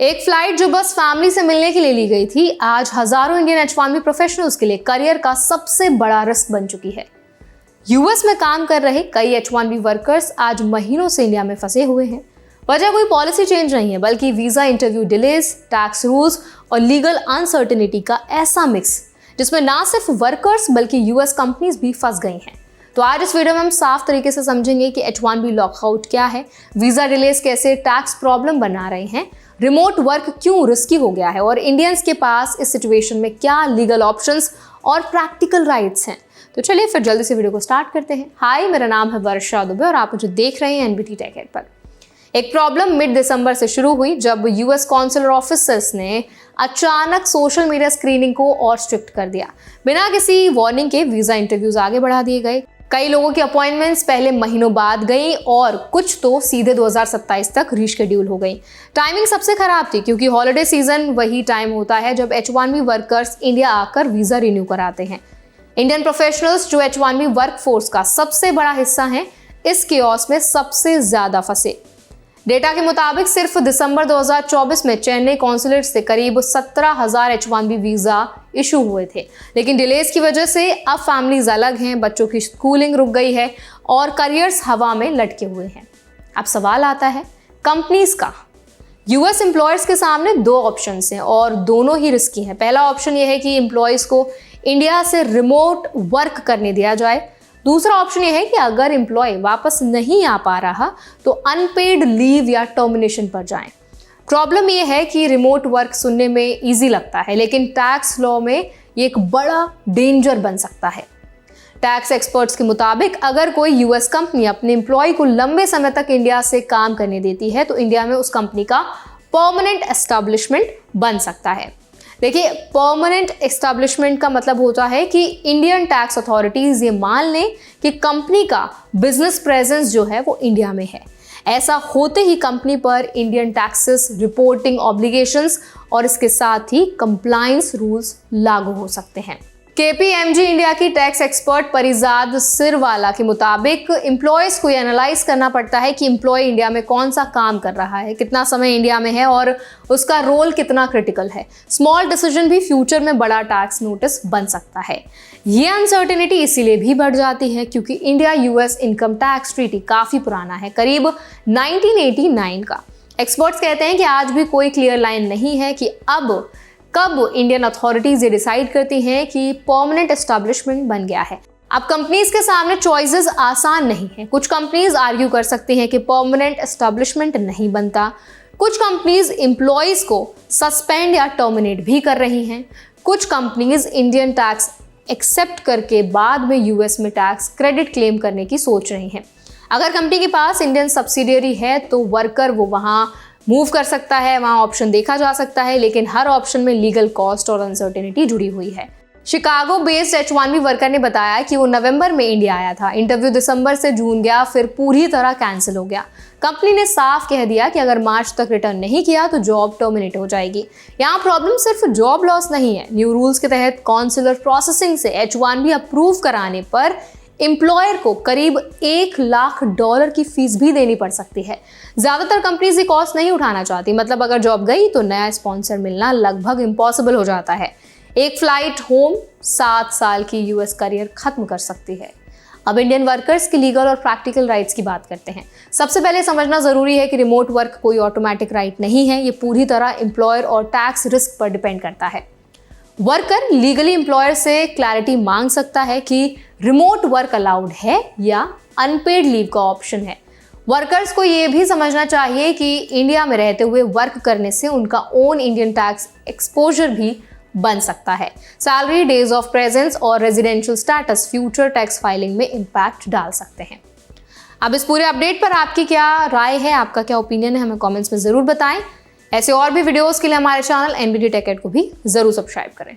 एक फ्लाइट जो बस फैमिली से मिलने के लिए ली गई थी, आज हजारों इंडियन H-1B प्रोफेशनल्स के लिए करियर का सबसे बड़ा रिस्क बन चुकी है। यूएस में काम कर रहे कई H-1B वर्कर्स आज महीनों से इंडिया में फंसे हुए हैं। वजह कोई पॉलिसी चेंज नहीं है, बल्कि visa interview delays, tax rules और लीगल अनसर्टेनिटी का ऐसा मिक्स, जिसमें ना सिर्फ वर्कर्स बल्कि यूएस कंपनीज भी फंस गई हैं। तो आज इस वीडियो में हम साफ तरीके से समझेंगे कि H-1B लॉकआउट क्या है, वीजा डिलेज कैसे टैक्स प्रॉब्लम बना रहे हैं, रिमोट वर्क क्यों रिस्की हो गया है और इंडियंस के पास इस सिचुएशन में क्या लीगल ऑप्शंस और प्रैक्टिकल राइट्स हैं। तो चलिए फिर जल्दी से वीडियो को स्टार्ट करते हैं। हाय, मेरा नाम है वर्षा दुबे और आप मुझे देख रहे हैं एनबीटी टेक एड पर। एक प्रॉब्लम मिड दिसंबर से शुरू हुई, जब यूएस कॉन्सुलर ऑफिसर्स ने अचानक सोशल मीडिया स्क्रीनिंग को और स्ट्रिक्ट कर दिया। बिना किसी वार्निंग के वीजा इंटरव्यूज आगे बढ़ा दिए गए। कई लोगों की अपॉइंटमेंट्स पहले महीनों बाद गई और कुछ तो सीधे 2027 तक रीशेड्यूल हो गई। टाइमिंग सबसे खराब थी, क्योंकि हॉलिडे सीजन वही टाइम होता है जब H-1B वर्कर्स इंडिया आकर वीजा रिन्यू कराते हैं। इंडियन प्रोफेशनल्स जो H-1B वर्कफोर्स का सबसे बड़ा हिस्सा हैं, इस केओस में सबसे ज्यादा फंसे। डेटा के मुताबिक सिर्फ दिसंबर 2024 में चेन्नई कॉन्सुलेट से करीब 17,000 H-1B वीजा इशू हुए थे, लेकिन डिलेज की वजह से अब फैमिलीज अलग हैं, बच्चों की स्कूलिंग रुक गई है और करियर्स हवा में लटके हुए हैं। अब सवाल आता है कंपनीज का। यूएस एम्प्लॉयर्स के सामने दो ऑप्शंस हैं और दोनों ही रिस्की हैं। पहला ऑप्शन यह है कि एम्प्लॉयज को इंडिया से रिमोट वर्क करने दिया जाए। दूसरा ऑप्शन यह है कि अगर एम्प्लॉय वापस नहीं आ पा रहा तो अनपेड लीव या टर्मिनेशन पर जाएं। प्रॉब्लम यह है कि रिमोट वर्क सुनने में इजी लगता है, लेकिन टैक्स लॉ में ये एक बड़ा डेंजर बन सकता है। टैक्स एक्सपर्ट्स के मुताबिक अगर कोई यूएस कंपनी अपने एम्प्लॉय को लंबे समय तक इंडिया से काम करने देती है तो इंडिया में उस कंपनी का परमानेंट एस्टैब्लिशमेंट बन सकता है। देखिए, परमानेंट एस्टैब्लिशमेंट का मतलब होता है कि इंडियन टैक्स अथॉरिटीज ये मान लें कि कंपनी का बिजनेस प्रेजेंस जो है वो इंडिया में है। ऐसा होते ही कंपनी पर इंडियन टैक्सेस, रिपोर्टिंग ऑब्लिगेशंस और इसके साथ ही कंप्लायंस रूल्स लागू हो सकते हैं। KPMG इंडिया की टैक्स एक्सपर्ट परिजाद सिरवाला के मुताबिक एम्प्लॉयज को एनालाइज करना पड़ता है कि एम्प्लॉय इंडिया में कौन सा काम कर रहा है, कितना समय इंडिया में है और उसका रोल कितना क्रिटिकल है। स्मॉल डिसीजन भी फ्यूचर में बड़ा टैक्स नोटिस बन सकता है। ये अनसर्टेनिटी इसीलिए भी बढ़ जाती है क्योंकि India US income tax treaty काफी पुराना है, करीब 1989 का। एक्सपर्ट्स कहते हैं कि आज भी कोई क्लियर लाइन नहीं है कि अब कब इंडियन अथॉरिटीज ये डिसाइड करती हैं कि परमानेंट एस्टैब्लिशमेंट बन गया है। अब कंपनीज के सामने चॉइसेस आसान नहीं है। कुछ कंपनीज आर्ग्यू कर सकती हैं कि परमानेंट एस्टैब्लिशमेंट नहीं बनता। कुछ कंपनीज एम्प्लॉयज को सस्पेंड या टर्मिनेट भी कर रही हैं। कुछ कंपनीज इंडियन टैक्स एक्सेप्ट करके बाद में यूएस में टैक्स क्रेडिट क्लेम करने की सोच रही हैं। अगर कंपनी के पास इंडियन सब्सिडियरी है तो वर्कर वो वहाँ मूव कर सकता है, वहाँ ऑप्शन देखा जा सकता है, लेकिन हर ऑप्शन में लीगल कॉस्ट और अनसर्टेनिटी जुड़ी हुई है। शिकागो बेस्ड H-1B वर्कर ने बताया कि वो नवंबर में इंडिया आया था। इंटरव्यू दिसंबर से जून गया, फिर पूरी तरह कैंसिल हो गया। कंपनी ने साफ कह दिया कि अगर मार्च तक रिटर्न नहीं किया तो जॉब टर्मिनेट हो जाएगी। यहाँ प्रॉब्लम सिर्फ जॉब लॉस नहीं है। न्यू रूल्स के तहत कॉन्सुलर प्रोसेसिंग से H-1B अप्रूव कराने पर एम्प्लॉयर को करीब $1 लाख की फीस भी देनी पड़ सकती है। ज्यादातर कंपनीज ये कॉस्ट नहीं उठाना चाहती, मतलब अगर जॉब गई तो नया स्पॉन्सर मिलना लगभग इम्पॉसिबल हो जाता है। एक फ्लाइट होम 7 साल की यूएस करियर खत्म कर सकती है। अब इंडियन वर्कर्स की लीगल और प्रैक्टिकल राइट्स की बात करते हैं। सबसे पहले समझना जरूरी है कि रिमोट वर्क कोई ऑटोमेटिक राइट नहीं है। ये पूरी तरह एम्प्लॉयर और टैक्स रिस्क पर डिपेंड करता है। वर्कर लीगली एम्प्लॉयर से क्लैरिटी मांग सकता है कि रिमोट वर्क अलाउड है या अनपेड लीव का ऑप्शन है। वर्कर्स को ये भी समझना चाहिए कि इंडिया में रहते हुए वर्क करने से उनका ओन इंडियन टैक्स एक्सपोजर भी बन सकता है। सैलरी, डेज ऑफ प्रेजेंस और residential status future tax filing में इम्पैक्ट डाल सकते हैं। अब इस पूरे अपडेट पर आपकी क्या राय है, आपका क्या ओपिनियन है, हमें कॉमेंट्स में जरूर बताएं। ऐसे और भी वीडियोस के लिए हमारे चैनल एनबीटी टेक एड को भी जरूर सब्सक्राइब करें।